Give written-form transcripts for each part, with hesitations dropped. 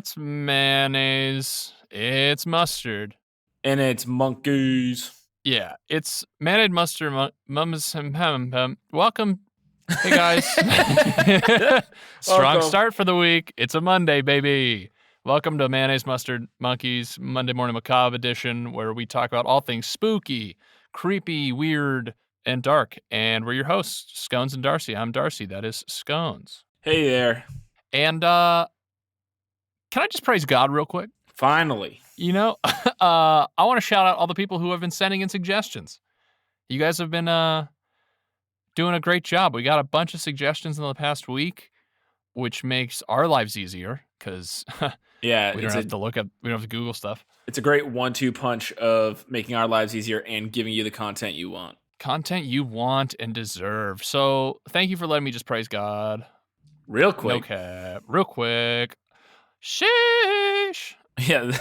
It's mayonnaise. It's mustard. And it's monkeys. Yeah, it's mayonnaise, mustard, mums. Welcome. Hey, guys. Strong Welcome. start for the week. It's a Monday, baby. Welcome to Mayonnaise, Mustard, Monkeys, Monday Morning Macabre edition, where we talk about all things spooky, creepy, weird, and dark. And we're your hosts, Scones and Darcy. I'm Darcy. That is Scones. Hey there. And can I just praise God real quick? Finally. You know, I want to shout out all the people who have been sending in suggestions. You guys have been doing a great job. We got a bunch of suggestions in the past week, which makes our lives easier because we don't have to Google stuff. It's a great 1-2 punch of making our lives easier and giving you the content you want. Content you want and deserve. So thank you for letting me just praise God. Real quick. Okay, real quick. Sheesh. Yeah.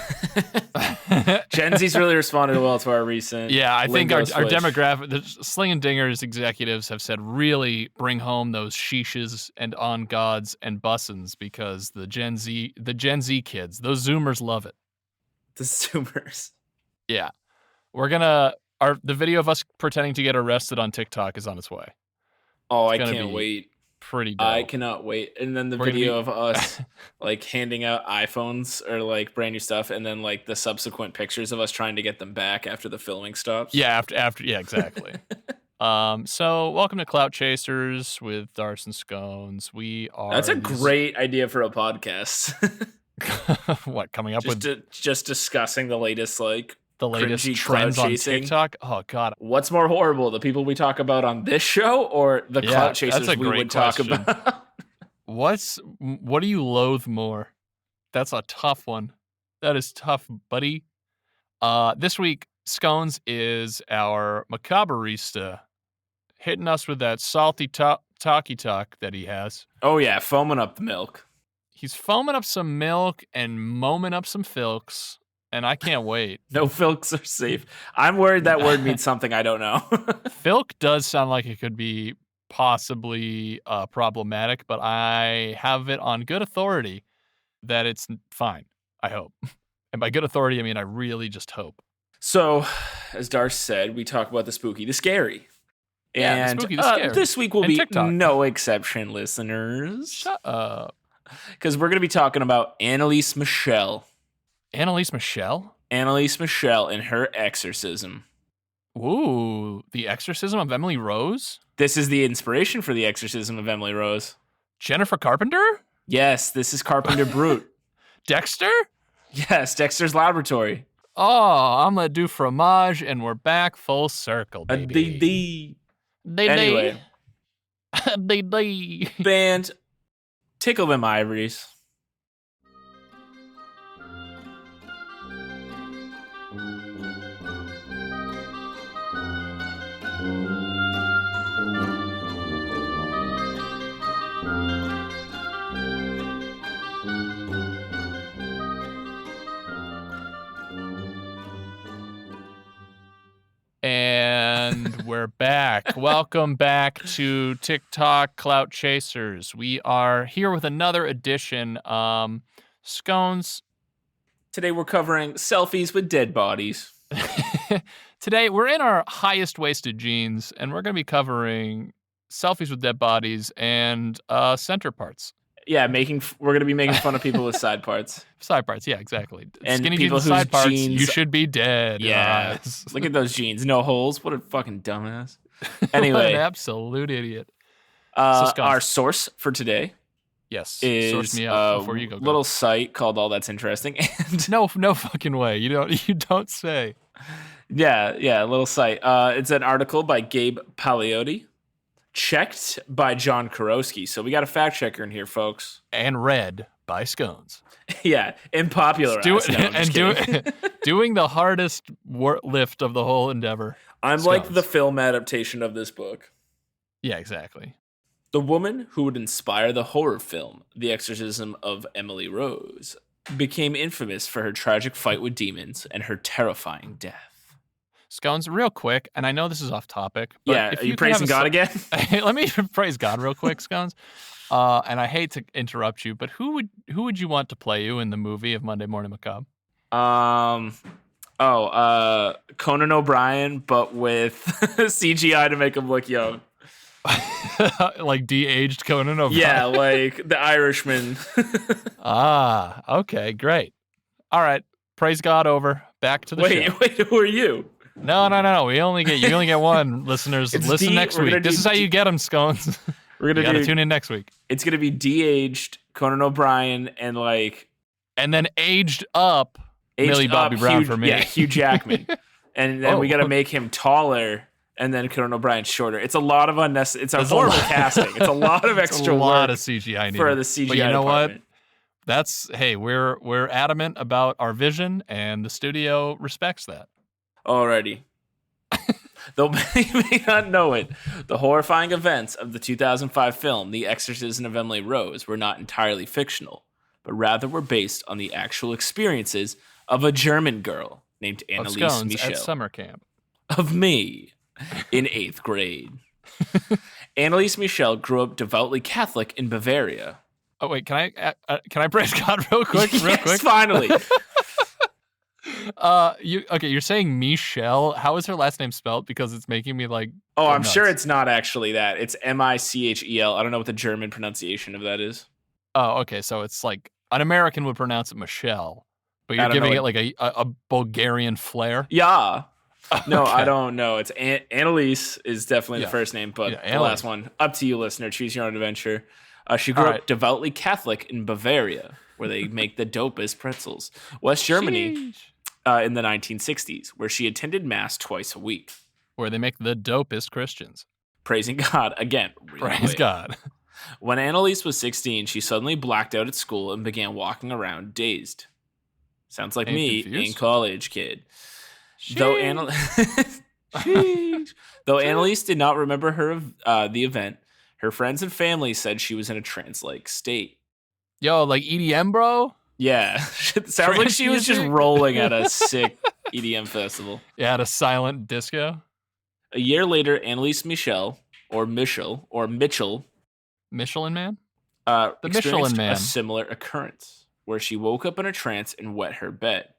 Gen Z's really responded well to our recent. Yeah, I think our demographic, the Sling and Dingers executives have said really bring home those sheeshes and on gods and bussins because the Gen Z kids, those Zoomers love it. The Zoomers. Yeah. The video of us pretending to get arrested on TikTok is on its way. Oh, I can't wait. Pretty dope. I cannot wait. And then the video of us like handing out iPhones or like brand new stuff, and then like the subsequent pictures of us trying to get them back after the filming stops. Yeah, after yeah, exactly. So welcome to Clout Chasers with Darce and Scones. That's a great idea for a podcast. What, coming up just discussing the latest trends on TikTok? Oh, God. What's more horrible, the people we talk about on this show or the clout chasers we would talk about? What do you loathe more? That's a tough one. That is tough, buddy. This week, Scones is our macabrista, hitting us with that salty talky talk that he has. Oh, yeah, foaming up the milk. He's foaming up some milk and moaming up some filks. And I can't wait. No filks are safe. I'm worried that word means something I don't know. Filk does sound like it could be possibly problematic, but I have it on good authority that it's fine, I hope. And by good authority, I mean I really just hope. So, as Darce said, we talk about the spooky, the scary. Yeah, and the spooky, the scary. This week will be TikTok. No exception, listeners. Shut up. Because we're going to be talking about Anneliese Michel. Anneliese Michel? Anneliese Michel and her exorcism. Ooh, the exorcism of Emily Rose? This is the inspiration for the exorcism of Emily Rose. Jennifer Carpenter? Yes, this is Carpenter Brute. Dexter? Yes, Dexter's Laboratory. Oh, I'm gonna do fromage, and we're back full circle, baby. Anyway. They. Band, tickle them ivories. And we're back. Welcome back to TikTok Clout Chasers. We are here with another edition. Scones. Today we're covering selfies with dead bodies. Today we're in our highest waisted jeans, and we're going to be covering selfies with dead bodies and center parts. Yeah, we're going to be making fun of people with side parts. Side parts, yeah, exactly. And skinny people jeans with side parts, jeans, you should be dead. Yeah, look at those jeans, no holes. What a fucking dumbass. Anyway. An absolute idiot. Our source for today is source me up before you go. Little site called All That's Interesting. And no fucking way. You don't say. Yeah, little site. It's an article by Gabe Paliotti. Checked by John Kurowski. So we got a fact checker in here, folks. And read by Scones. Yeah, impopular. Doing the hardest lift of the whole endeavor. I'm Scones. Like the film adaptation of this book. Yeah, exactly. The woman who would inspire the horror film, The Exorcism of Emily Rose, became infamous for her tragic fight with demons and her terrifying death. Scones, real quick, and I know this is off topic, but Yeah, if are you could have praising God again? let me praise God real quick, Scones. And I hate to interrupt you, but who would you want to play you in the movie of Monday Morning Macabre? Conan O'Brien, but with CGI to make him look young. Like de-aged Conan O'Brien? Yeah, like the Irishman. Okay, great. All right, praise God over. Back to the show. Wait, who are you? No. You only get one, listeners. Listen next week. This is how you get them, Scones. We're gonna tune in next week. It's gonna be de-aged Conan O'Brien and then aged up Millie Bobby Brown for me. Yeah, Hugh Jackman. And then we gotta make him taller and then Conan O'Brien shorter. It's a lot of unnecessary. It's a horrible casting. It's a lot of extra work. A lot of CGI for the CGI. But you know department. what? We're adamant about our vision, and the studio respects that. Alrighty. Though many may not know it, the horrifying events of the 2005 film The Exorcism of Emily Rose were not entirely fictional, but rather were based on the actual experiences of a German girl named Anneliese Michel. At summer camp. Of me in 8th grade. Anneliese Michel grew up devoutly Catholic in Bavaria. Oh wait, can I praise God real quick? Yes, finally. You're saying Michelle. How is her last name spelled? Because it's making me like. Oh, I'm sure it's not actually that. It's Michel. I don't know what the German pronunciation of that is. Oh, okay. So it's like an American would pronounce it Michelle, but you're giving it like a Bulgarian flair. Yeah. No, I don't know. It's Anneliese is definitely the first name, but the last one. Up to you, listener. Choose your own adventure. She grew up devoutly Catholic in Bavaria, where they make the dopest pretzels. West Germany in the 1960s, where she attended Mass twice a week. Where they make the dopest Christians. Praising God again. Praise God. When Anneliese was 16, she suddenly blacked out at school and began walking around dazed. Sounds like me in college, kid. Though Anneliese did not remember the event, her friends and family said she was in a trance-like state. Yo, like EDM, bro? Yeah. Sounds like she was just rolling at a sick EDM festival. Yeah, at a silent disco. A year later, Anneliese Michel, Michelin Man? The Michelin Man. A similar occurrence, where she woke up in a trance and wet her bed.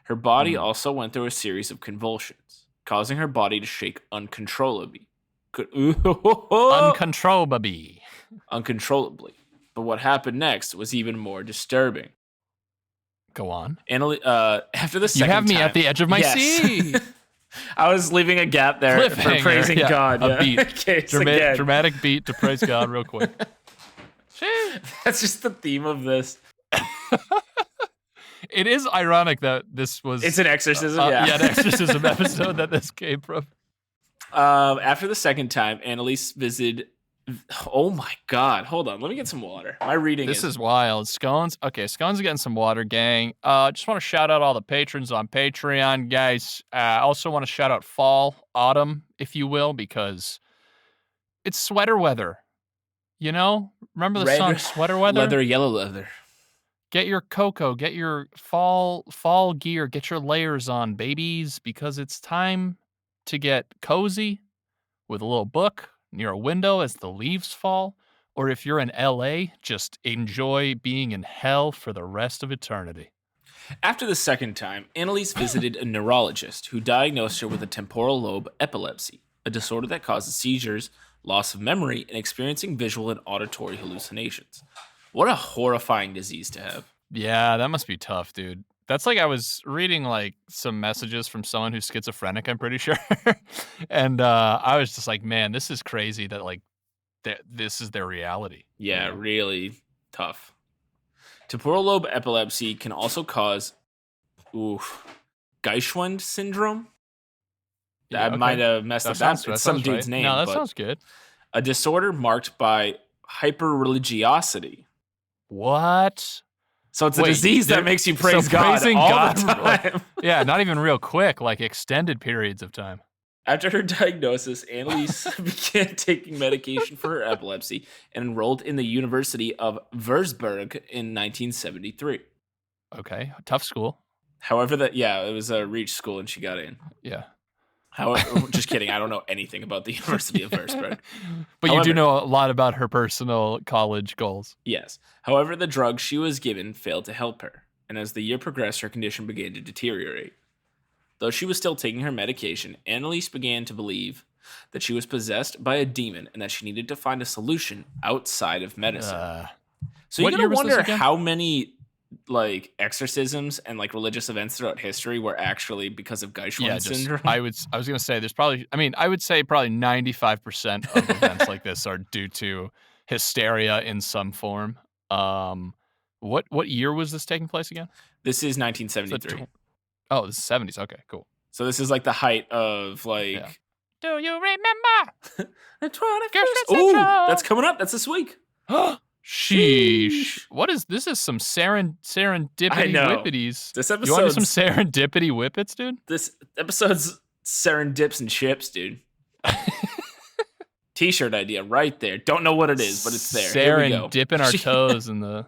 Her body also went through a series of convulsions, causing her body to shake uncontrollably. Uncontrollably. But what happened next was even more disturbing. Go on. After the second You have me time, at the edge of my seat. I was leaving a gap there for praising God. A beat. Dramatic beat to praise God real quick. That's just the theme of this. It is ironic that this was... It's an exorcism, yeah. An exorcism episode that this came from. After the second time, Anneliese visited... Oh my God. Hold on. Let me get some water. My reading This is wild. Scones. Okay, Scones are getting some water, gang. Just want to shout out all the patrons on Patreon, guys. I also want to shout out fall, autumn, if you will, because it's sweater weather. You know? Remember the song Sweater Weather? Leather, yellow leather. Get your cocoa, get your fall gear, get your layers on, babies, because it's time to get cozy with a little book near a window as the leaves fall. Or if you're in LA, just enjoy being in hell for the rest of eternity. After the second time, Anneliese visited a neurologist who diagnosed her with a temporal lobe epilepsy, a disorder that causes seizures, loss of memory, and experiencing visual and auditory hallucinations. What a horrifying disease to have. Yeah, that must be tough, dude. That's like I was reading like some messages from someone who's schizophrenic, I'm pretty sure. And I was just like, man, this is crazy that like this is their reality. Yeah, you know? Really tough. Temporal lobe epilepsy can also cause Geischwind syndrome. Yeah, I might have messed up that. It's some dude's name. No, that sounds good. A disorder marked by hyper-religiosity. What? So it's a disease that makes you praise God all the time. Yeah, not even real quick, like extended periods of time. After her diagnosis, Anneliese began taking medication for her epilepsy and enrolled in the University of Würzburg in 1973. Okay, tough school. However, it was a reach school and she got in. Yeah. Just kidding. I don't know anything about the University of Würzburg. But you do know a lot about her personal college goals. Yes. However, the drug she was given failed to help her, and as the year progressed, her condition began to deteriorate. Though she was still taking her medication, Anneliese began to believe that she was possessed by a demon and that she needed to find a solution outside of medicine. So you gotta wonder how many exorcisms and religious events throughout history were actually because of Geischwin syndrome. I was gonna say there's probably, I would say probably 95% of events like this are due to hysteria in some form. What year was this taking place again? This is 1973. Oh, this is 70s. Okay, cool. So this is the height of Do you remember the 21st? Ooh, that's coming up. That's this week. Sheesh. What is this? Is some serendipity whippities. This episode. You want some serendipity whippets, dude? This episode's serendips and chips, dude. T-shirt idea right there. Don't know what it is, but it's there. Dipping our toes in the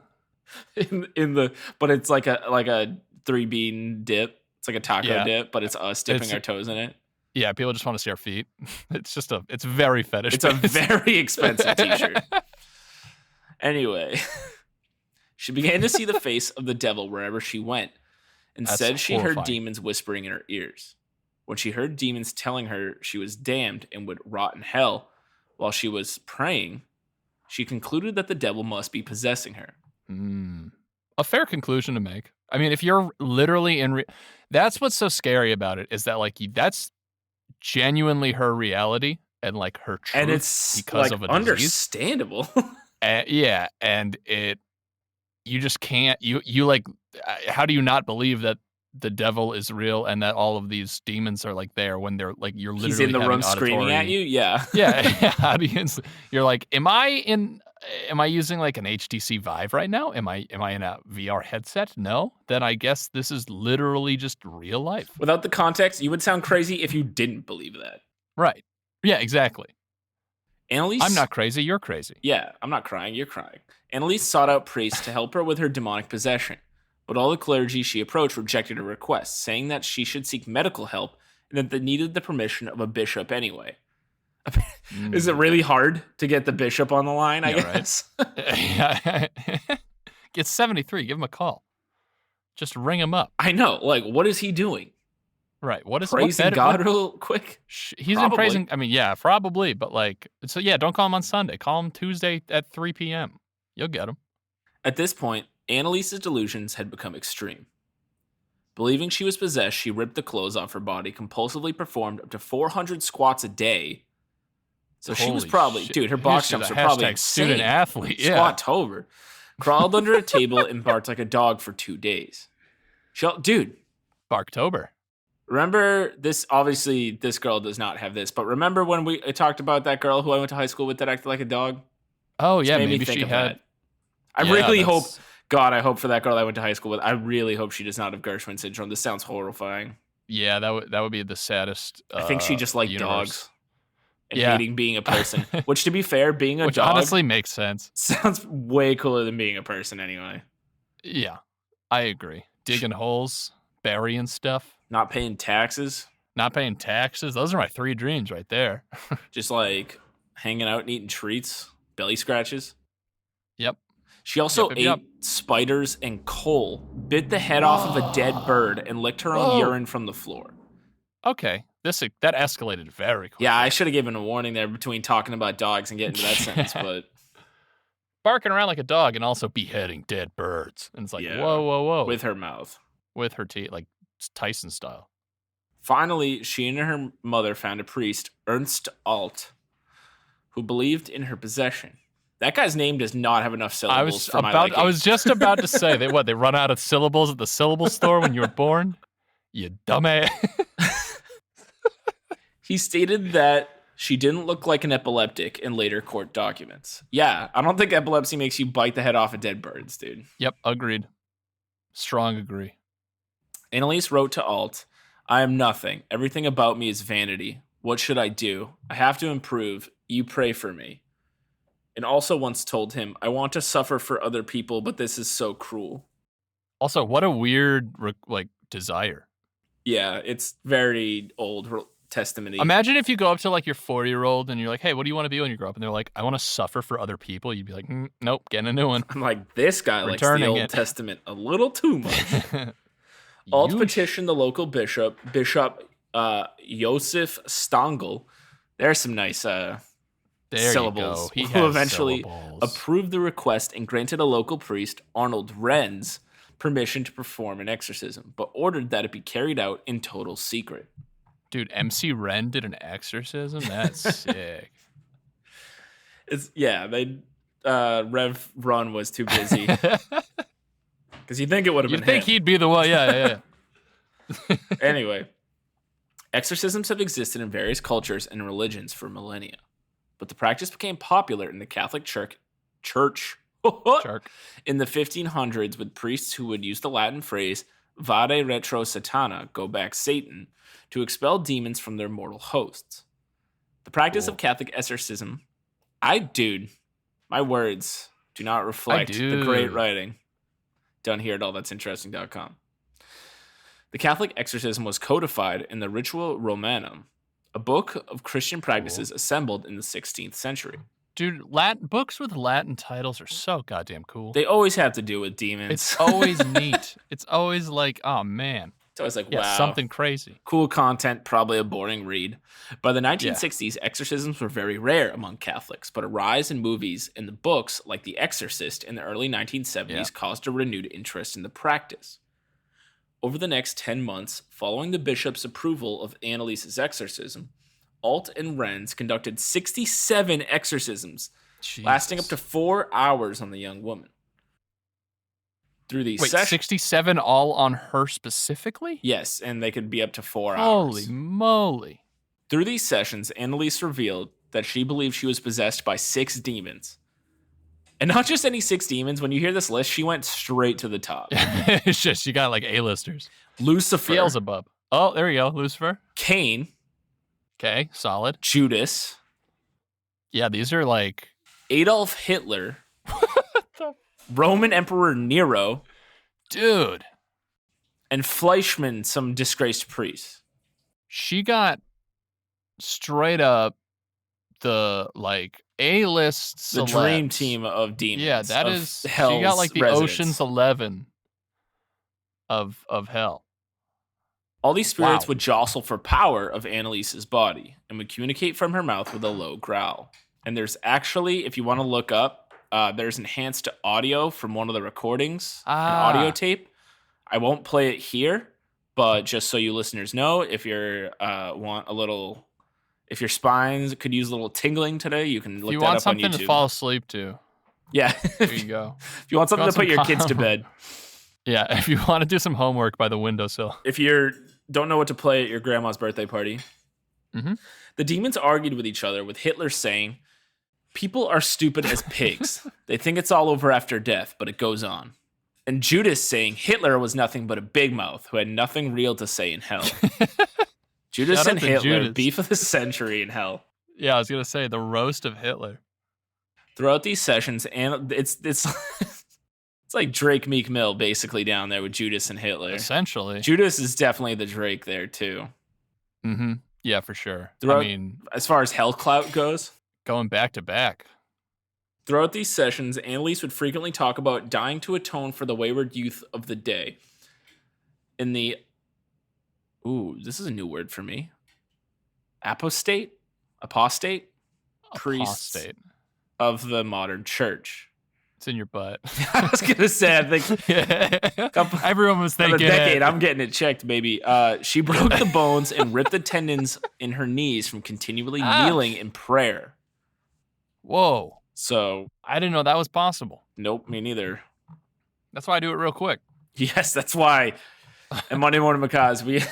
but it's like a 3-bean dip. It's like a taco dip, but it's us dipping our toes in it. Yeah, people just want to see our feet. It's very fetish. It's a very expensive T-shirt. Anyway, she began to see the face of the devil wherever she went, and said she heard demons whispering in her ears. When she heard demons telling her she was damned and would rot in hell while she was praying, she concluded that the devil must be possessing her. A fair conclusion to make. I mean, if you're literally that's what's so scary about it, is that that's genuinely her reality and her truth, and it's because of a disease. Understandable. Yeah, and you just can't. How do you not believe that the devil is real and that all of these demons are there when they're you're literally he's in the room screaming at you? Yeah, yeah. Audience, you're am I using an HTC Vive right now? Am I in a VR headset? No. Then I guess this is literally just real life. Without the context, you would sound crazy if you didn't believe that. Right. Yeah. Exactly. Anneliese, I'm not crazy, you're crazy. Yeah, I'm not crying, you're crying. Anneliese sought out priests to help her with her demonic possession, but all the clergy she approached rejected her request, saying that she should seek medical help and that they needed the permission of a bishop anyway. Is it really hard to get the bishop on the line, I guess? Right. Get 73, give him a call. Just ring him up. I know, what is he doing? Right. What is praising God real quick? He's in praising. I mean, yeah, probably. But so yeah, don't call him on Sunday. Call him Tuesday at 3 p.m. You'll get him. At this point, Anneliese's delusions had become extreme. Believing she was possessed, she ripped the clothes off her body, compulsively performed up to 400 squats a day. So she was probably, dude, her box jumps were probably insane. Student athlete, yeah. Squat-tober. Crawled under a table and barked like a dog for 2 days. Dude. Barktober. Remember this? Obviously, this girl does not have this, but remember when we talked about that girl who I went to high school with that acted like a dog? Oh, yeah, maybe she had. I really hope, God, I hope for that girl I went to high school with, I really hope she does not have Gershwin syndrome. This sounds horrifying. Yeah, that would be the saddest. I think she just liked dogs and hating being a person. Which, to be fair, being a Which dog honestly makes sense. Sounds way cooler than being a person anyway. Yeah, I agree. Digging holes, burying stuff. Not paying taxes. Those are my 3 dreams right there. Just hanging out and eating treats, belly scratches. Yep. She also ate spiders and coal, bit the head off of a dead bird, and licked her own urine from the floor. Okay. That escalated very quickly. Yeah, I should have given a warning there between talking about dogs and getting to that sentence, but barking around like a dog and also beheading dead birds. And it's whoa. With her mouth. With her teeth, Tyson style. Finally, she and her mother found a priest, Ernst Alt, who believed in her possession. That guy's name does not have enough syllables for my liking. I was just about to say, they run out of syllables at the syllable store when you were born? You dumbass. He stated that she didn't look like an epileptic in later court documents. Yeah, I don't think epilepsy makes you bite the head off of dead birds, dude. Yep, agreed. Strong agree. Anneliese wrote to Alt, I am nothing. Everything about me is vanity. What should I do? I have to improve. You pray for me. And also once told him, I want to suffer for other people, but this is so cruel. Also, what a weird, desire. Yeah, it's very old testament. Imagine if you go up to like your 4-year-old and you're like, hey, what do you want to be when you grow up? And they're like, I want to suffer for other people. You'd be like, nope, getting a new one. I'm like, this guy likes the Old Testament a little too much. Alt petitioned the local Bishop Josef Stangl. There's some nice syllables. Who eventually approved the request and granted a local priest, Arnold Renz, permission to perform an exorcism, but ordered that it be carried out in total secret. Dude, MC Ren did an exorcism? That's sick. Rev Run was too busy. Because you'd think it would have been him. You'd think he'd be the one, yeah. Anyway, exorcisms have existed in various cultures and religions for millennia, but the practice became popular in the Catholic Church in the 1500s with priests who would use the Latin phrase "vade retro satana," go back Satan, to expel demons from their mortal hosts. The practice of Catholic exorcism, my words do not reflect the great writing done here at allthat'sinteresting.com. The Catholic exorcism was codified in the Ritual Romanum, a book of Christian practices assembled in the 16th century. Dude, books with Latin titles are so goddamn cool. They always have to do with demons. It's always neat. It's always like, oh man. It's always like, wow. Something crazy. Cool content, probably a boring read. By the 1960s, exorcisms were very rare among Catholics, but a rise in movies and the books like The Exorcist in the early 1970s caused a renewed interest in the practice. Over the next 10 months, following the bishop's approval of Anneliese's exorcism, Alt and Renz conducted 67 exorcisms, lasting up to 4 hours on the young woman. Through these sessions, 67 all on her specifically? Yes, and they could be up to 4 hours. Holy moly. Through these sessions, Anneliese revealed that she believed she was possessed by 6 demons. And not just any 6 demons. When you hear this list, she went straight to the top. It's just, you got like A-listers. Lucifer. Beelzebub. Oh, there you go. Lucifer. Cain. Okay, solid. Judas. Yeah, these are like... Adolf Hitler. Roman Emperor Nero. Dude. And Fleischmann, some disgraced priest. She got straight up the like A-list celebs. The dream team of demons. Yeah, that is. She got like the residents. Ocean's 11 of hell. All these spirits would jostle for power of Anneliese's body and would communicate from her mouth with a low growl. And there's actually, if you want to look up, there's enhanced audio from one of the recordings, an audio tape. I won't play it here, but just so you listeners know, if you're want a little, if your spines could use a little tingling today, you can look that up on YouTube. If you want something to fall asleep to, yeah, there you go. If you want something to put your kids to bed, yeah. If you want to do some homework by the windowsill, if you don't know what to play at your grandma's birthday party, the demons argued with each other, with Hitler saying, "People are stupid as pigs. They think it's all over after death, but it goes on." And Judas saying Hitler was nothing but a big mouth who had nothing real to say in hell. Judas and Hitler, beef of the century in hell. Yeah, I was going to say the roast of Hitler. Throughout these sessions, and it's it's like Drake Meek Mill basically down there with Judas and Hitler. Essentially. Judas is definitely the Drake there too. Mm-hmm. Yeah, for sure. I mean, as far as hell clout goes. Going back to back. Throughout these sessions, Anneliese would frequently talk about dying to atone for the wayward youth of the day. In the... Ooh, this is a new word for me. Apostate? Priests of the modern church. It's in your butt. I was going to say, I think... Everyone was thinking... For a decade, I'm getting it checked, baby. She broke the bones and ripped the tendons in her knees from continually kneeling in prayer. Whoa. So I didn't know that was possible. Nope, me neither. That's why I do it real quick. Yes, that's why. And Monday Morning Macaws, we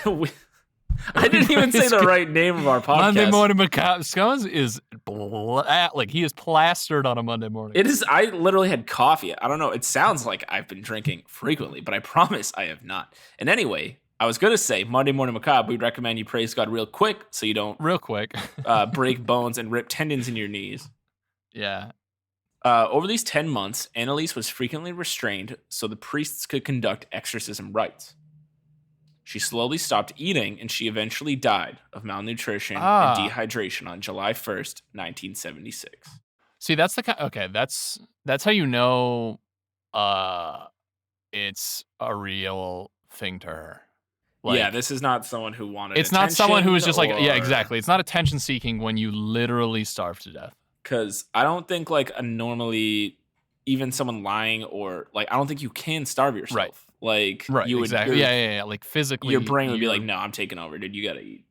I didn't even say the right name of our podcast. Monday Morning Macaws. Scones is like he is plastered on a Monday morning. It is. I literally had coffee. I don't know. It sounds like I've been drinking frequently, but I promise I have not. And anyway, I was going to say Monday Morning Macabre, we'd recommend you praise God real quick so you don't break bones and rip tendons in your knees. Yeah. Over these 10 months, Anneliese was frequently restrained so the priests could conduct exorcism rites. She slowly stopped eating, and she eventually died of malnutrition and dehydration on July 1st, 1976. See, that's the kind. Okay, that's how you know, it's a real thing to her. Like, this is not someone who wanted. It's not someone who is just like, yeah, exactly. It's not attention seeking when you literally starve to death. Because I don't think like a normally, even someone lying or like, I don't think you can starve yourself. Right. Like, you would exactly. Yeah. Like physically, your brain would be like, no, I'm taking over, dude. You gotta eat.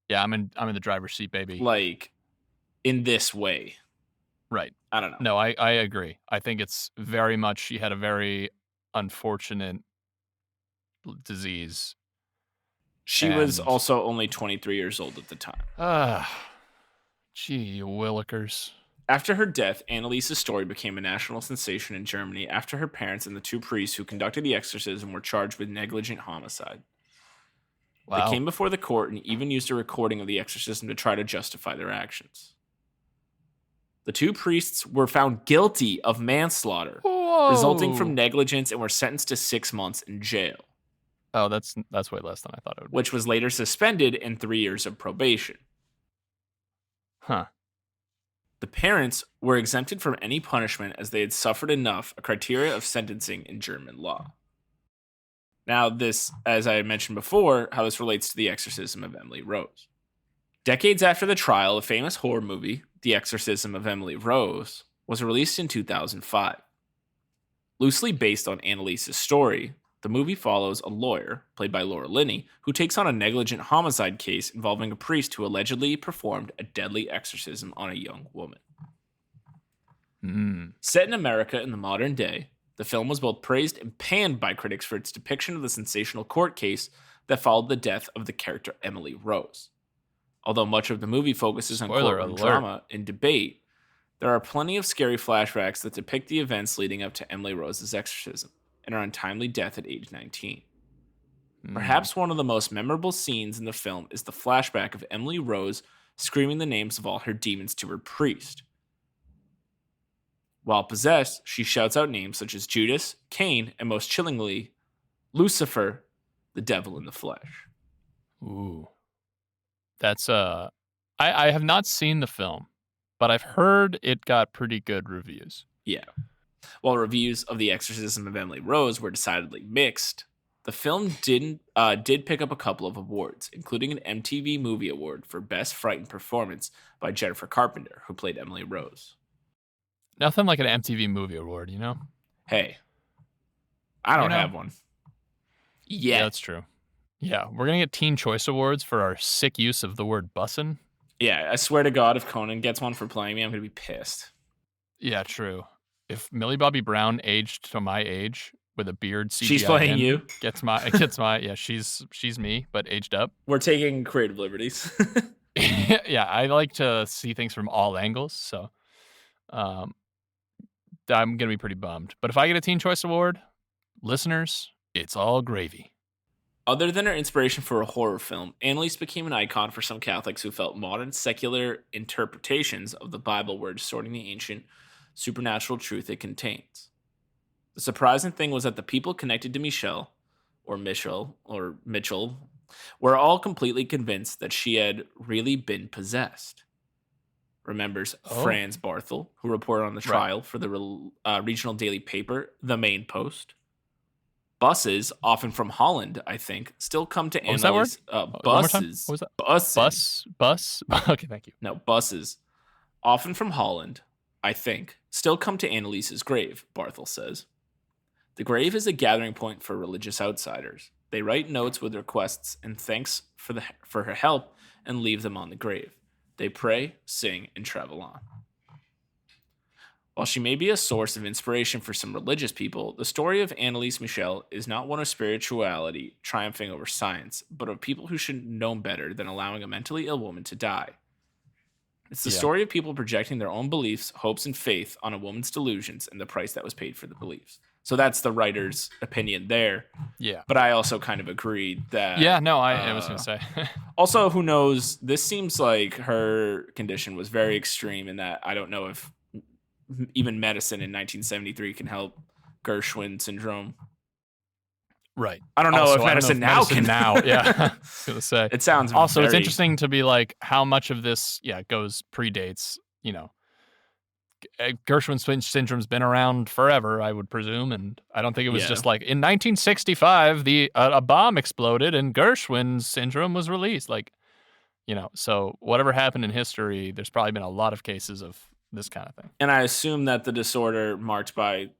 Yeah, I'm in the driver's seat, baby. Like, in this way. Right. I don't know. No, I agree. I think it's very much, she had a very unfortunate disease. She was also only 23 years old at the time. Gee willikers. After her death, Anneliese's story became a national sensation in Germany after her parents and the two priests who conducted the exorcism were charged with negligent homicide. Wow. They came before the court and even used a recording of the exorcism to try to justify their actions. The two priests were found guilty of manslaughter, resulting from negligence, and were sentenced to 6 months in jail. Oh, that's way less than I thought it would be. Which was later suspended and 3 years of probation. Huh. The parents were exempted from any punishment as they had suffered enough, a criteria of sentencing in German law. Now, this, as I had mentioned before, how this relates to the exorcism of Emily Rose. Decades after the trial, a famous horror movie, The Exorcism of Emily Rose, was released in 2005. Loosely based on Anneliese's story, the movie follows a lawyer, played by Laura Linney, who takes on a negligent homicide case involving a priest who allegedly performed a deadly exorcism on a young woman. Set in America in the modern day, the film was both praised and panned by critics for its depiction of the sensational court case that followed the death of the character Emily Rose. Although much of the movie focuses on courtroom drama and debate, there are plenty of scary flashbacks that depict the events leading up to Emily Rose's exorcism and her untimely death at age 19. Perhaps one of the most memorable scenes in the film is the flashback of Emily Rose screaming the names of all her demons to her priest. While possessed, she shouts out names such as Judas, Cain, and most chillingly, Lucifer, the devil in the flesh. Ooh. That's, I have not seen the film, but I've heard it got pretty good reviews. Yeah. While reviews of The Exorcism of Emily Rose were decidedly mixed, the film did pick up a couple of awards, including an MTV Movie Award for Best Frightened Performance by Jennifer Carpenter, who played Emily Rose. Nothing like an MTV Movie Award, you know? Hey, I don't have one. Yeah, that's true. Yeah, we're going to get Teen Choice Awards for our sick use of the word bussin'. Yeah, I swear to God, if Conan gets one for playing me, I'm going to be pissed. Yeah, true. If Millie Bobby Brown aged to my age with a beard, CGI she's playing you. Gets my yeah, she's me, but aged up. We're taking creative liberties. Yeah, I like to see things from all angles, so I'm going to be pretty bummed. But if I get a Teen Choice Award, listeners, it's all gravy. Other than her inspiration for a horror film, Anneliese became an icon for some Catholics who felt modern secular interpretations of the Bible were distorting the ancient supernatural truth it contains. The surprising thing was that the people connected to Mitchell, were all completely convinced that she had really been possessed. Remembers Franz Barthel, who reported on the trial for the regional daily paper, The Main Post. Buses, often from Holland, I think, still come to Annelie's. Buses. What was that? Bus? Okay, thank you. No, buses, often from Holland, I think, still come to Anneliese's grave, Barthel says. The grave is a gathering point for religious outsiders. They write notes with requests and thanks for her help and leave them on the grave. They pray, sing, and travel on. While she may be a source of inspiration for some religious people, the story of Anneliese Michel is not one of spirituality triumphing over science, but of people who should know better than allowing a mentally ill woman to die. It's the story of people projecting their own beliefs, hopes, and faith on a woman's delusions and the price that was paid for the beliefs. So that's the writer's opinion there. Yeah. But I also kind of agreed that... Yeah, no, I was going to say. Also, who knows, this seems like her condition was very extreme in that I don't know if even medicine in 1973 can help Gershwin syndrome. Right. I don't know if medicine now can. Yeah, I was gonna say. It sounds also. It's interesting to be like how much of this predates. Gershwin syndrome's been around forever, I would presume, and I don't think it was just like in 1965 a bomb exploded and Gershwin syndrome was released. Like, so whatever happened in history, there's probably been a lot of cases of this kind of thing. And I assume that the disorder marked by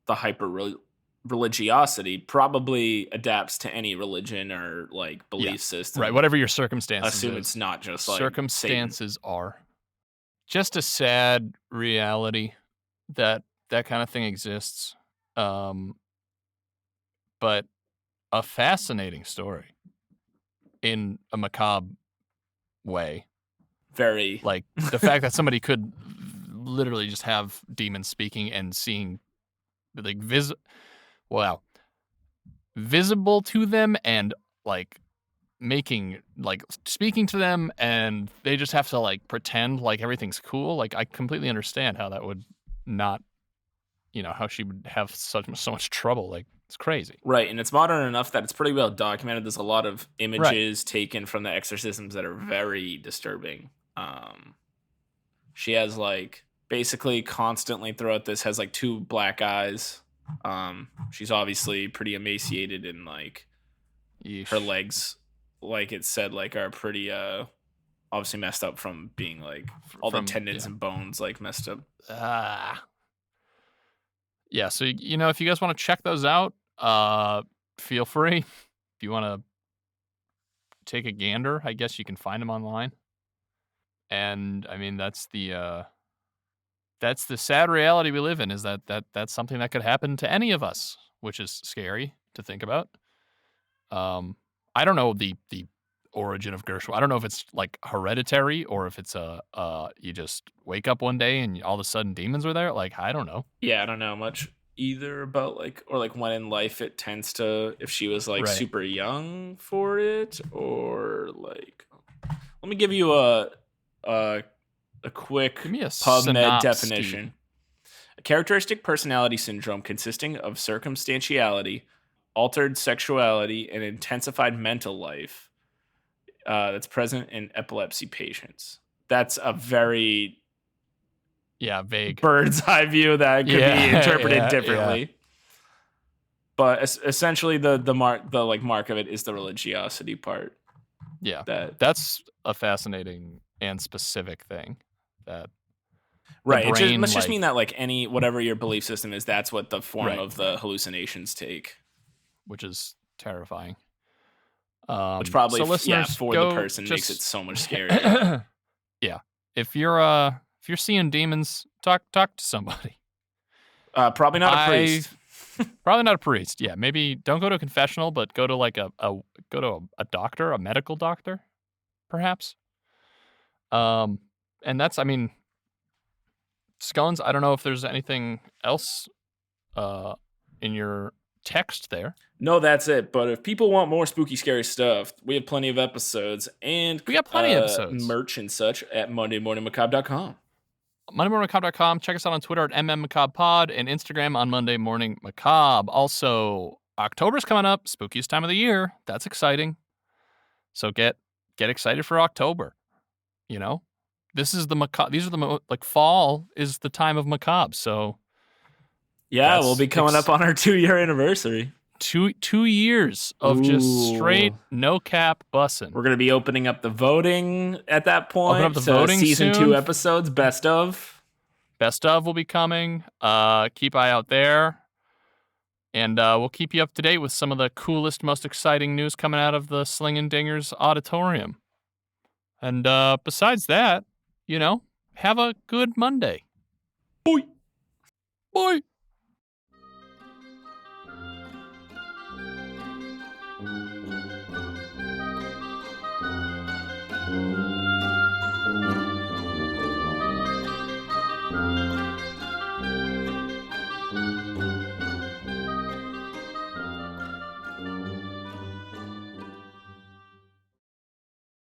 the religiosity probably adapts to any religion or like belief system. Right, whatever your circumstances. I assume it's not just like circumstances are. Just a sad reality that kind of thing exists. But a fascinating story in a macabre way. Very. Like the fact that somebody could literally just have demons speaking and seeing like visible to them and like speaking to them, and they just have to like pretend like everything's cool. Like I completely understand how that would not, how she would have so much trouble. Like it's crazy. Right, and it's modern enough that it's pretty well documented. There's a lot of images taken from the exorcisms that are very disturbing. She has like basically constantly throughout this has like 2 black eyes. She's obviously pretty emaciated and like her legs, like it said, like are pretty obviously messed up from being like all the tendons and bones like messed up. Yeah, so if you guys want to check those out, feel free. If you want to take a gander, I guess you can find them online. And I mean that's the sad reality we live in, is that's something that could happen to any of us, which is scary to think about. I don't know the origin of Gershwin. I don't know if it's like hereditary or if it's you just wake up one day and all of a sudden demons are there. Like, I don't know. Yeah, I don't know much either about like, or like when in life it tends to, if she was like super young for it, or like, let me give you a quick PubMed definition. A characteristic personality syndrome consisting of circumstantiality, altered sexuality, and intensified mental life that's present in epilepsy patients. That's a very vague bird's eye view that could be interpreted differently. Yeah. But essentially, the mark of it is the religiosity part. Yeah, that's a fascinating and specific thing. That right. It must just mean that like whatever your belief system is, that's what the form of the hallucinations take. Which is terrifying. Which probably, for the person makes it so much scarier. Yeah, if you're seeing demons, talk to somebody. Probably not a priest. Probably not a priest. Yeah, maybe don't go to a confessional, but go to like a doctor, a medical doctor, perhaps. And that's, I mean, Scones. I don't know if there's anything else in your text there. No, that's it. But if people want more spooky, scary stuff, we have plenty of episodes, and we got plenty of episodes, merch and such at MondayMorningMacabre.com. MondayMorningMacabre.com. Check us out on Twitter at MMMacabrePod and Instagram on Monday Morning Macabre. Also, October's coming up, spookiest time of the year. That's exciting. So get excited for October. This is the macabre. These are the fall is the time of macabre. So. Yeah, we'll be coming up on our 2-year anniversary. 2 years of just straight no cap bussin'. We're gonna be opening up the voting at that point. Open up the voting season soon. 2 episodes, best of will be coming. Keep eye out there, and we'll keep you up to date with some of the coolest, most exciting news coming out of the Slingin' Dingers Auditorium. And besides that, have a good Monday. Bye. Bye.